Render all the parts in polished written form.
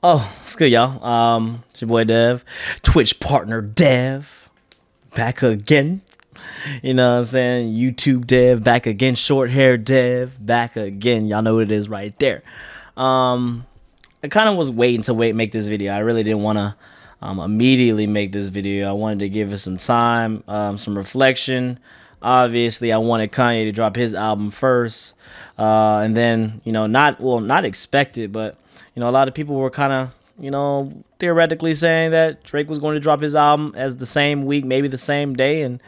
Oh, it's good, y'all. It's your boy Dev, Twitch partner Dev, back again. You know what I'm saying? YouTube Dev, back again. Short hair Dev, back again. Y'all know what it is right there. I kind of was waiting to make this video. I really didn't want to immediately make this video. I wanted to give it some time, some reflection. Obviously, I wanted Kanye to drop his album first, and then not expected, but a lot of people were kind of theoretically saying that Drake was going to drop his album as the same week, maybe the same day, and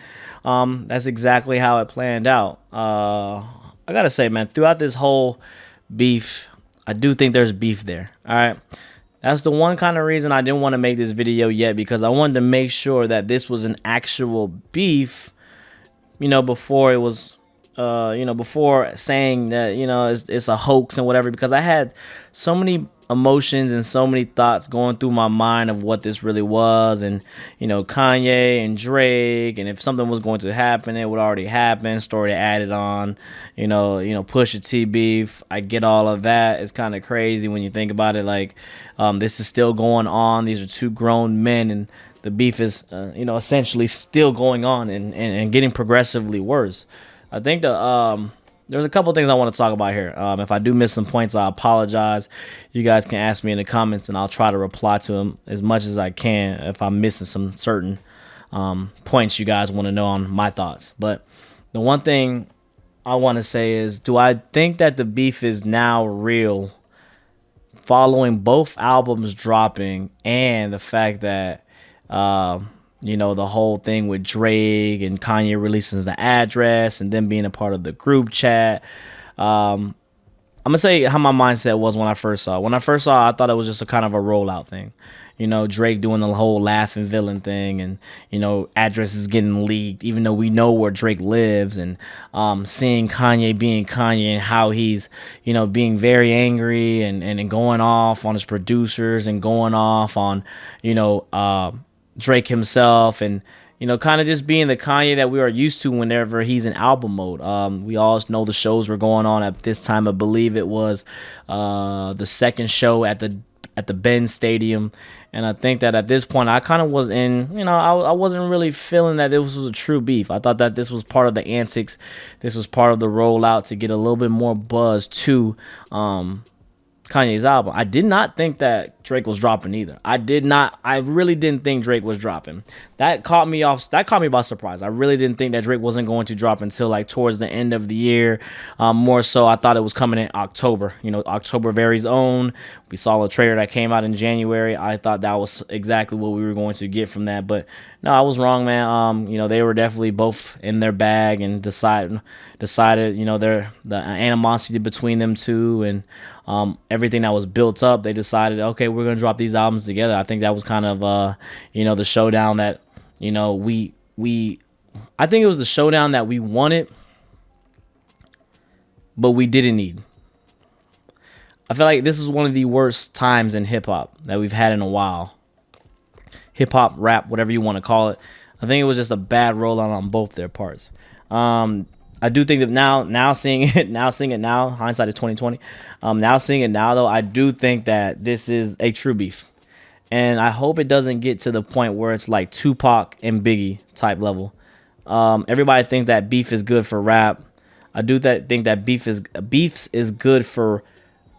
that's exactly how it planned out. I gotta say, man, throughout this whole beef, I do think there's beef there. All right. That's the one kind of reason I didn't want to make this video yet, because I wanted to make sure that this was an actual beef, before it was, before saying that, it's a hoax and whatever, because I had so many emotions and so many thoughts going through my mind of what this really was, and Kanye and Drake, and if something was going to happen, it would already happen. Story added on, Pusha T beef. I get all of that. It's kind of crazy when you think about it. Like, this is still going on. These are two grown men, and the beef is essentially still going on and getting progressively worse. I think there's a couple things I want to talk about here. If I do miss some points, I apologize. You guys can ask me in the comments, and I'll try to reply to them as much as I can if I'm missing some certain points you guys want to know on my thoughts. But the one thing I want to say is, do I think that the beef is now real following both albums dropping, and the fact that the whole thing with Drake and Kanye releasing the address and then being a part of the group chat? I'm gonna say how my mindset was when I first saw it. When I first saw it, I thought it was just a kind of a rollout thing. Drake doing the whole laughing villain thing, and addresses getting leaked, even though we know where Drake lives, and seeing Kanye being Kanye, and how he's being very angry and going off on his producers, and going off on Drake himself, and kind of just being the Kanye that we are used to whenever he's in album mode. We all know the shows were going on at this time. I believe it was the second show at the Ben Stadium, and I think that at this point I kind of was in, I wasn't really feeling that this was a true beef. I thought that this was part of the antics. This was part of the rollout to get a little bit more buzz to Kanye's album. I did not think that Drake was dropping either. I really didn't think Drake was dropping. That caught me by surprise. I really didn't think that Drake wasn't going to drop until like towards the end of the year. More so, I thought it was coming in October. October Very's own. We saw a trailer that came out in January. I thought that was exactly what we were going to get from that. But no, I was wrong, man. They were definitely both in their bag and decided, the animosity between them two, and everything that was built up, they decided, okay, we're gonna drop these albums together. I think that was kind of the showdown that I think it was the showdown that we wanted, but we didn't need. I feel like this is one of the worst times in hip hop that we've had in a while. Hip hop, rap, whatever you want to call it. I think it was just a bad rollout on both their parts. I do think that now seeing it now, hindsight is 2020. Now seeing it now, though, I do think that this is a true beef, and I hope it doesn't get to the point where it's like Tupac and Biggie type level. Everybody think that beef is good for rap. I do think that beefs is good for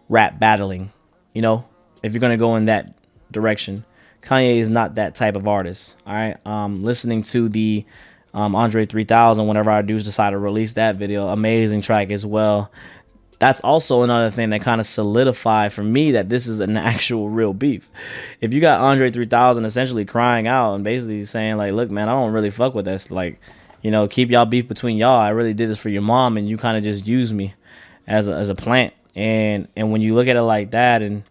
rap battling. If you're gonna go in that direction, Kanye is not that type of artist. All right. Listening to the Andre 3000 whenever our dudes decide to release that video, amazing track as well. That's also another thing that kind of solidified for me that this is an actual real beef. If you got Andre 3000 essentially crying out and basically saying like, look, man, I don't really fuck with this, like, keep y'all beef between y'all. I really did this for your mom, and you kind of just used me as a plant. And when you look at it like that, and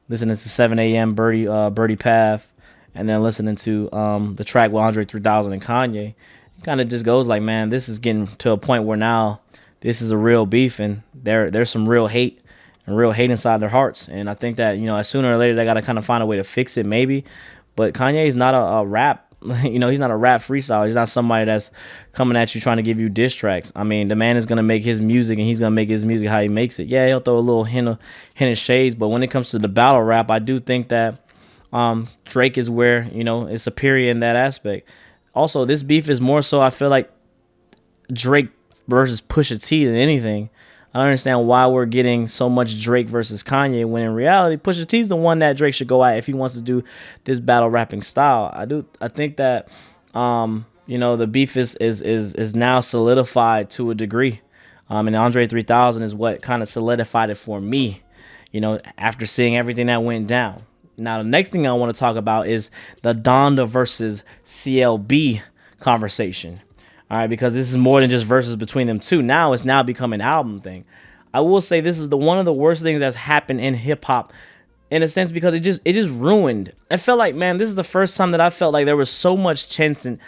listening to 7 a.m. Birdie Path, and then listening to the track with Andre 3000 and Kanye, kind of just goes like, man, this is getting to a point where now this is a real beef, and there's some real hate inside their hearts. And I think that as sooner or later they got to kind of find a way to fix it, maybe. But Kanye is not a rap he's not a rap freestyle. He's not somebody that's coming at you trying to give you diss tracks. I mean, the man is gonna make his music, and he's gonna make his music how he makes it. Yeah, he'll throw a little hint of shades, but when it comes to the battle rap, I do think that Drake is where is superior in that aspect. Also, this beef is more so, I feel like, Drake versus Pusha T than anything. I don't understand why we're getting so much Drake versus Kanye when in reality Pusha T's the one that Drake should go at if he wants to do this battle rapping style. I think that the beef is now solidified to a degree. And Andre 3000 is what kind of solidified it for me, after seeing everything that went down. Now, the next thing I want to talk about is the Donda versus CLB conversation. All right, because this is more than just verses between them two. Now it's become an album thing. I will say this is one of the worst things that's happened in hip hop, in a sense, because it just ruined. I felt like, man, this is the first time that I felt like there was so much tension.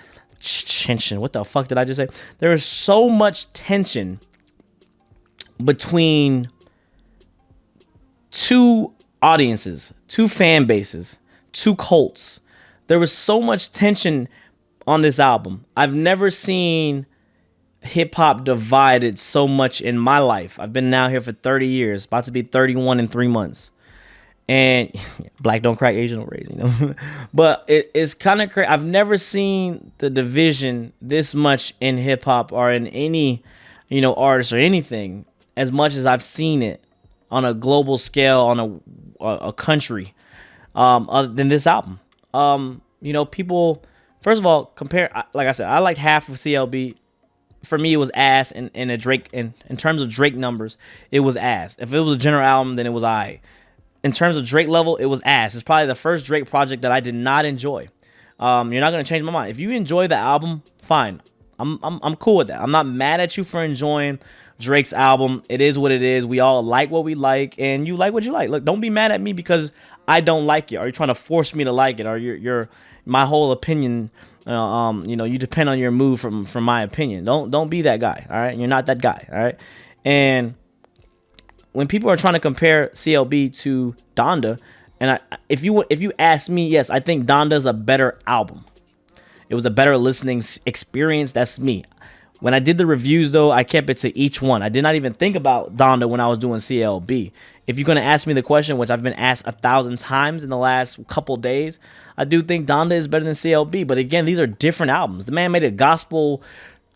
What the fuck did I just say? There was so much tension between two audiences, two fan bases, two cults. There was so much tension on this album. I've never seen hip hop divided so much in my life. I've been now here for 30 years, about to be 31 in 3 months. And black don't crack, Asian don't raise, But it's kind of crazy. I've never seen the division this much in hip hop or in any, artist or anything, as much as I've seen it on a global scale, on a country, other than this album. People, first of all, like I said, I like half of CLB. For me, it was ass, and a Drake, in terms of Drake numbers, it was ass. If it was a general album, then it was alright. In terms of Drake level, it was ass. It's probably the first Drake project that I did not enjoy. You're not gonna change my mind. If you enjoy the album, fine. I'm cool with that. I'm not mad at you for enjoying Drake's album. It is what it is. We all like what we like, and you like what you like. Look, don't be mad at me because I don't like it, or you're trying to force me to like it, or you're my whole opinion. You depend on your mood from my opinion. Don't be that guy. All right, you're not that guy. All right, and when people are trying to compare CLB to Donda, and if you ask me, yes, I think Donda's a better album. It was a better listening experience. That's me. When I did the reviews, though, I kept it to each one. I did not even think about Donda when I was doing CLB. If you're going to ask me the question, which I've been asked 1,000 times in the last couple days, I do think Donda is better than CLB. But again, these are different albums. The man made a gospel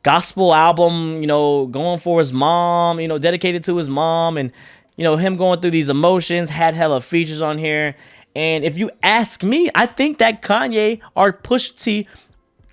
album, going for his mom, dedicated to his mom, and him going through these emotions, had hella features on here. And if you ask me, I think that Kanye or Pusha T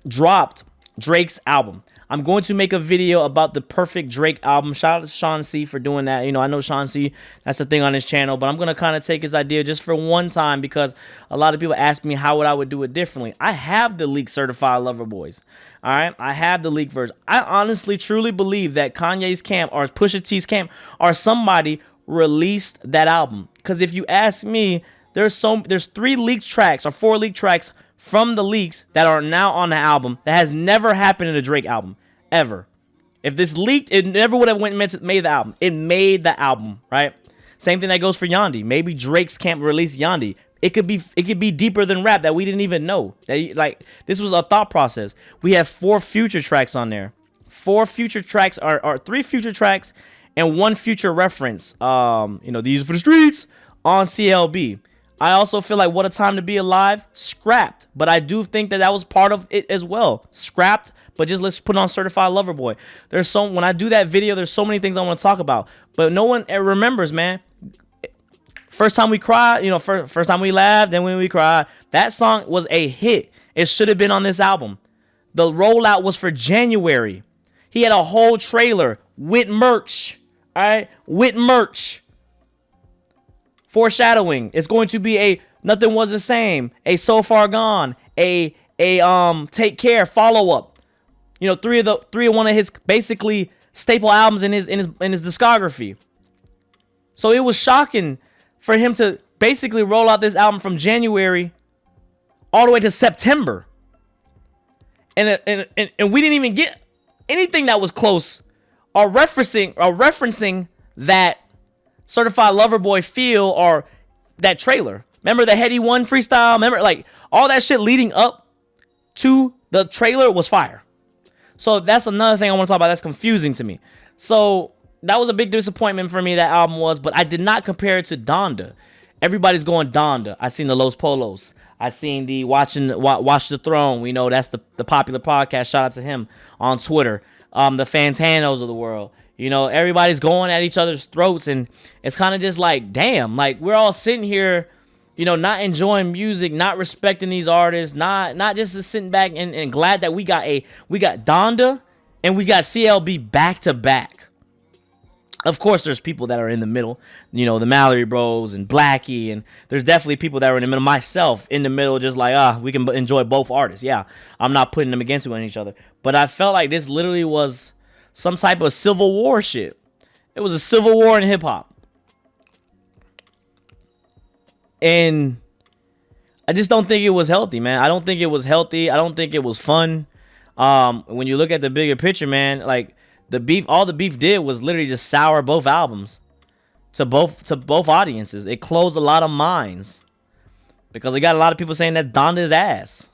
dropped Drake's album. I'm going to make a video about the perfect Drake album. Shout out to Sean C for doing that. I know Sean C, that's the thing on his channel, but I'm going to kind of take his idea just for one time because a lot of people ask me how I would do it differently. I have the leaked Certified Lover Boys. All right, I have the leaked version. I honestly, truly believe that Kanye's camp or Pusha T's camp or somebody released that album. Because if you ask me, there's 3 leaked tracks or 4 leaked tracks from the leaks that are now on the album that has never happened in a Drake album ever. If this leaked, it never would have made the album. It made the album, right? Same thing that goes for Yandhi. Maybe Drake's camp released Yandhi. It could be deeper than rap that we didn't even know. This was a thought process. We have 4 future tracks on there. 4 future tracks are 3 future tracks and 1 future reference. These are for the streets on CLB. I also feel like What a Time to Be Alive scrapped, but I do think that was part of it as well. Scrapped, but just let's put on Certified Lover Boy. When I do that video, there's so many things I want to talk about, but no one remembers, man. First time we cried, first time we laughed, then when we cried. That song was a hit. It should have been on this album. The rollout was for January. He had a whole trailer with merch. All right, with merch. Foreshadowing. It's going to be a Nothing Was the Same, a So Far Gone, a Take Care follow up. 3 of one of his basically staple albums in his discography. So it was shocking for him to basically roll out this album from January all the way to September. And we didn't even get anything that was close or referencing that Certified Lover Boy feel or that trailer. Remember the Heady One freestyle? Remember all that shit leading up Two, the trailer was fire. So that's another thing I want to talk about that's confusing to me. So that was a big disappointment for me, that album was, but I did not compare it to Donda. Everybody's going Donda. I seen the Los Polos. I seen the Watch the Throne. We know that's the popular podcast. Shout out to him on Twitter. The Fantanos of the world. You know, everybody's going at each other's throats, and it's kind of just like, damn, like we're all sitting here, you know, not enjoying music, not respecting these artists, not just sitting back and glad that we got Donda and we got CLB back to back. Of course, there's people that are in the middle, you know, the Mallory Bros and Blackie, and there's definitely people that are in the middle. Myself in the middle, just like, we can enjoy both artists. Yeah, I'm not putting them against each other, but I felt like this literally was some type of civil war shit. It was a civil war in hip hop. And I just don't think it was healthy, man. I don't think it was healthy. I don't think it was fun. When you look at the bigger picture, man, like all the beef did was literally just sour both albums to both audiences. It closed a lot of minds because we got a lot of people saying that Donda's ass.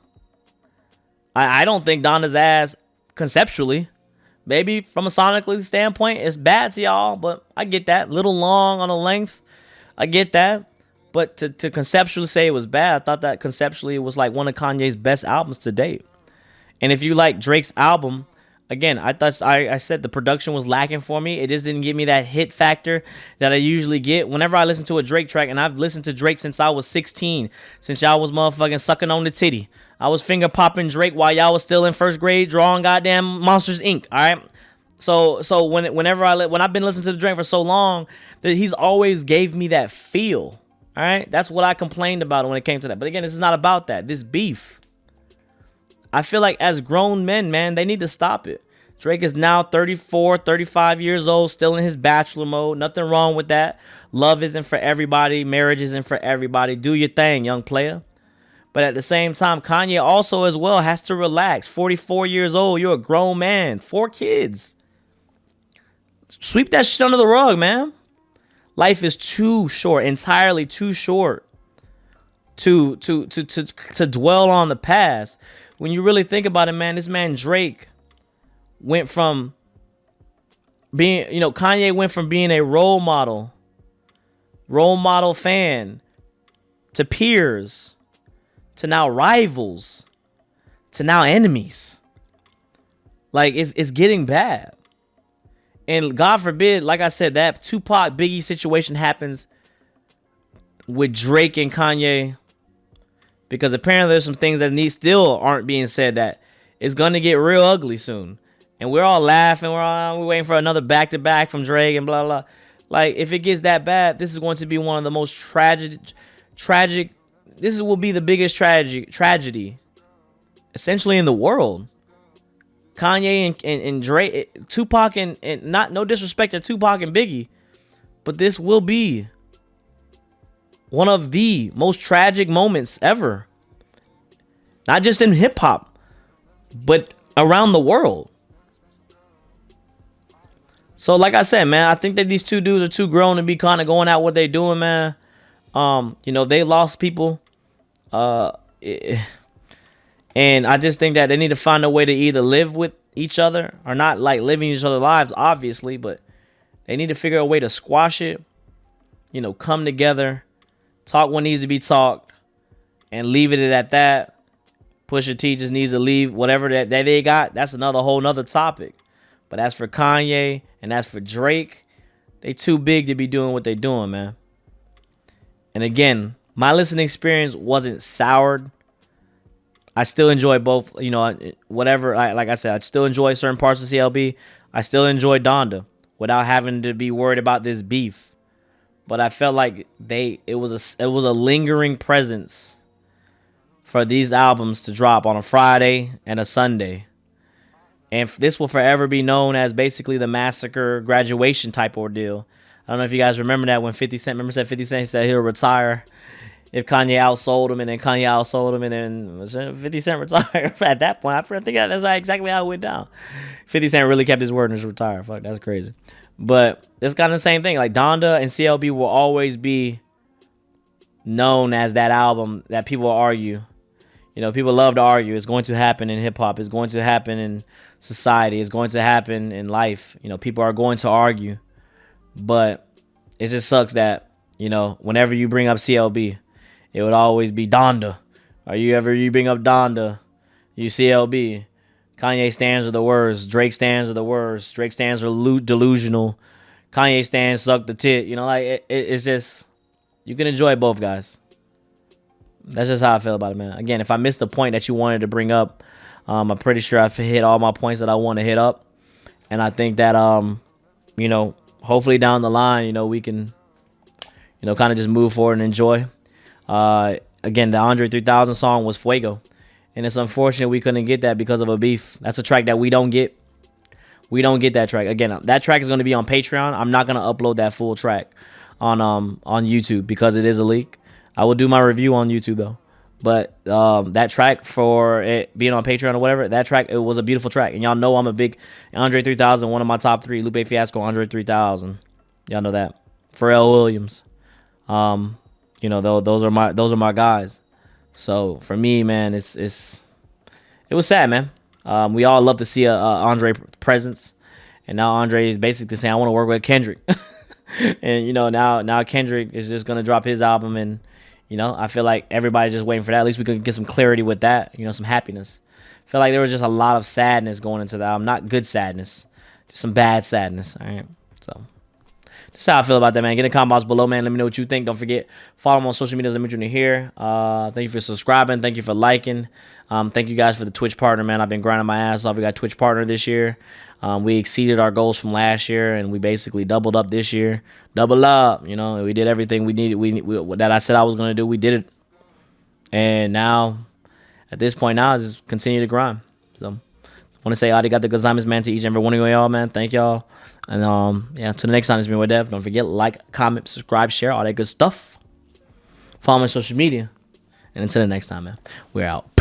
I don't think Donda's ass conceptually. Maybe from a sonically standpoint, it's bad to y'all, but I get that. Little long on the length. I get that. But to conceptually say it was bad, I thought that conceptually it was like one of Kanye's best albums to date. And if you like Drake's album, again, I said the production was lacking for me. It just didn't give me that hit factor that I usually get whenever I listen to a Drake track. And I've listened to Drake since I was 16, since y'all was motherfucking sucking on the titty. I was finger popping Drake while y'all was still in first grade drawing goddamn Monsters Inc. All right. So whenever I've been listening to the Drake for so long, that he's always gave me that feel. All right. That's what I complained about when it came to that. But again, this is not about that. This beef. I feel like as grown men, man, they need to stop it. Drake is now 34, 35 years old, still in his bachelor mode. Nothing wrong with that. Love isn't for everybody. Marriage isn't for everybody. Do your thing, young player. But at the same time, Kanye also as well has to relax. 44 years old. You're a grown man. 4 kids. Sweep that shit under the rug, man. Life is too short, entirely too short to dwell on the past. When you really think about it, man, this man Drake went from being, Kanye went from being a role model fan, to peers, to now rivals, to now enemies. Like, it's getting bad. And God forbid, like I said, that Tupac Biggie situation happens with Drake and Kanye, because apparently there's some things that still aren't being said that it's going to get real ugly soon. And we're all laughing. We're waiting for another back-to-back from Drake and blah, blah. Like, if it gets that bad, this is going to be one of the most tragic. This will be the biggest tragedy, essentially, in the world. Kanye and Drake, Tupac and not, no disrespect to Tupac and Biggie, but this will be one of the most tragic moments ever. Not just in hip hop, but around the world. So like I said, man, I think that these two dudes are too grown to be kind of going out what they doing, man. They lost people. And I just think that they need to find a way to either live with each other, or not like living each other's lives, obviously, but they need to figure a way to squash it, come together, talk what needs to be talked, and leave it at that. Pusha T just needs to leave whatever that they got. That's whole nother topic. But as for Kanye and as for Drake, they too big to be doing what they doing, man. And again, my listening experience wasn't soured. I still enjoy both, whatever. Like I said, I still enjoy certain parts of CLB. I still enjoy Donda without having to be worried about this beef. But I felt like it was a lingering presence for these albums to drop on a Friday and a Sunday. And this will forever be known as basically the massacre graduation type ordeal. I don't know if you guys remember that when 50 Cent, remember 50 Cent said he'll retire if Kanye outsold him, and then Kanye outsold him, and then 50 Cent retired. At that point, I think that's exactly how it went down. 50 Cent really kept his word and just retired. Fuck, that's crazy. But it's kind of the same thing. Like, Donda and CLB will always be known as that album that people will argue. You know, people love to argue. It's going to happen in hip hop. It's going to happen in society. It's going to happen in life. You know, people are going to argue, but it just sucks that, you know, whenever you bring up CLB, it would always be Donda. Or you bring up Donda, you CLB. Kanye stands are the worst. Drake stands are the worst. Drake stands are delusional. Kanye stands suck the tit. You know, like it's just, you can enjoy both, guys. That's just how I feel about it, man. Again, if I missed the point that you wanted to bring up, I'm pretty sure I've hit all my points that I want to hit up. And I think that, you know, hopefully down the line, you know, we can, you know, kind of just move forward and enjoy. Again, the Andre 3000 song was Fuego. And it's unfortunate we couldn't get that because of a beef. That's a track that we don't get. We don't get that track. Again, that track is going to be on Patreon. I'm not going to upload that full track on YouTube because it is a leak. I will do my review on YouTube though. But that track, for it being on Patreon or whatever, that track, it was a beautiful track. And y'all know I'm a big Andre 3000, one of my top 3. Lupe Fiasco, Andre 3000. Y'all know that. Pharrell Williams. You know, those are my guys. So for me, man, it was sad, man. We all love to see a Andre presence, and now Andre is basically saying, I want to work with Kendrick. And you know, now Kendrick is just gonna drop his album, and you know, I feel like everybody's just waiting for that. At least we could get some clarity with that, you know, some happiness. I feel like there was just a lot of sadness going into the album. Not good sadness, just some bad sadness. All right, so that's how I feel about that, man. Get in the comments below, man. Let me know what you think. Don't forget, follow me on social media. Let me join you here. Thank you for subscribing. Thank you for liking. Thank you guys for the Twitch partner, man. I've been grinding my ass off. We got Twitch partner this year. We exceeded our goals from last year, and we basically doubled up this year. Double up, you know. We did everything we needed. We that I said I was gonna do. We did it, and now at this point, now I just continue to grind. So I want to say arigato gozaimasu, man, to each and every one of y'all, man. Thank y'all. And yeah, until the next time, it's been with Dev. Don't forget, like, comment, subscribe, share, all that good stuff. Follow me on social media. And until the next time, man, we're out.